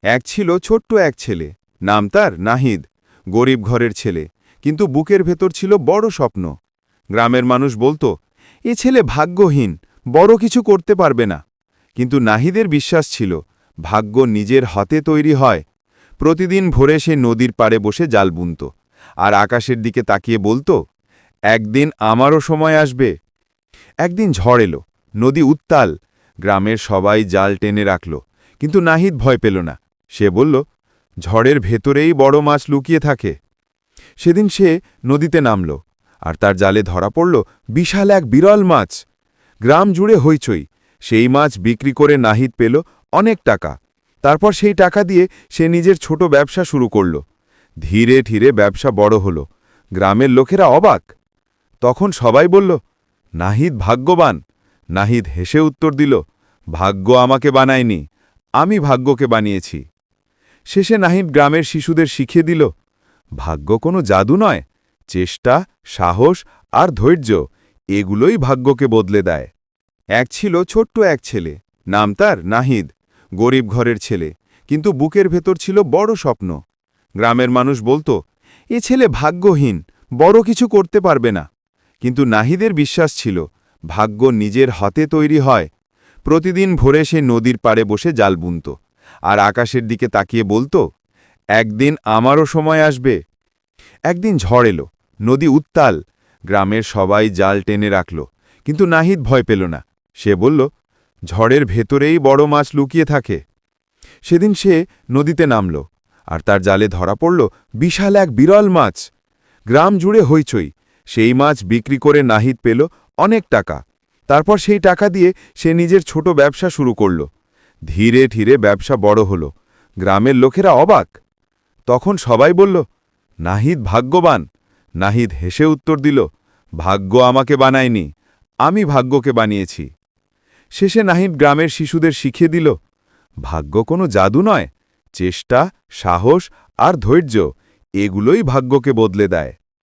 এক ছিল ছোট্ট এক ছেলে, নাম তার নাহিদ। গরিব ঘরের ছেলে, কিন্তু বুকের ভেতর ছিল বড় স্বপ্ন। গ্রামের মানুষ বলতো, এ ছেলে ভাগ্যহীন, বড় কিছু করতে পারবে না। কিন্তু নাহিদের বিশ্বাস ছিল, ভাগ্য নিজের হাতে তৈরি হয়। প্রতিদিন ভোরে সে নদীর পাড়ে বসে জাল বুনত, আর আকাশের দিকে তাকিয়ে বলতো, একদিন আমারও সময় আসবে। একদিন ঝড় এলো, নদী উত্তাল। গ্রামের সবাই জাল টেনে রাখল, কিন্তু নাহিদ ভয় পেল না। সে বলল, ঝড়ের ভেতরেই বড় মাছ লুকিয়ে থাকে। সেদিন সে নদীতে নামল, আর তার জালে ধরা পড়ল বিশাল এক বিরল মাছ। গ্রাম জুড়ে হইচই। সেই মাছ বিক্রি করে নাহিদ পেল অনেক টাকা। তারপর সেই টাকা দিয়ে সে নিজের ছোট ব্যবসা শুরু করল। ধীরে ধীরে ব্যবসা বড় হল। গ্রামের লোকেরা অবাক। তখন সবাই বলল, নাহিদ ভাগ্যবান। নাহিদ হেসে উত্তর দিল, ভাগ্য আমাকে বানায়নি, আমি ভাগ্যকে বানিয়েছি। শেষে নাহিদ গ্রামের শিশুদের শিখিয়ে দিল, ভাগ্য কোনো জাদু নয়, চেষ্টা, সাহস আর ধৈর্য, এগুলোই ভাগ্যকে বদলে দেয়। এক ছিল ছোট্ট এক ছেলে, নাম তার নাহিদ। গরিব ঘরের ছেলে, কিন্তু বুকের ভেতর ছিল বড় স্বপ্ন। গ্রামের মানুষ বলতো, এ ছেলে ভাগ্যহীন, বড় কিছু করতে পারবে না। কিন্তু নাহিদের বিশ্বাস ছিল, ভাগ্য নিজের হাতে তৈরি হয়। প্রতিদিন ভোরে সে নদীর পাড়ে বসে জাল বুনত, আর আকাশের দিকে তাকিয়ে বলতো, একদিন আমারও সময় আসবে। একদিন ঝড় এলো, নদী উত্তাল। গ্রামের সবাই জাল টেনে রাখল, কিন্তু নাহিদ ভয় পেল না। সে বলল, ঝড়ের ভেতরেই বড় মাছ লুকিয়ে থাকে। সেদিন সে নদীতে নামল, আর তার জালে ধরা পড়ল বিশাল এক বিরল মাছ। গ্রাম জুড়ে হইচই। সেই মাছ বিক্রি করে নাহিদ পেল অনেক টাকা। তারপর সেই টাকা দিয়ে সে নিজের ছোট ব্যবসা শুরু করল। ধীরে ধীরে ব্যবসা বড় হল। গ্রামের লোকেরা অবাক। তখন সবাই বলল, নাহিদ ভাগ্যবান। নাহিদ হেসে উত্তর দিল, ভাগ্য আমাকে বানায়নি, আমি ভাগ্যকে বানিয়েছি। শেষে নাহিদ গ্রামের শিশুদের শিখিয়ে দিল, ভাগ্য কোনো জাদু নয়, চেষ্টা, সাহস আর ধৈর্য, এগুলোই ভাগ্যকে বদলে দেয়।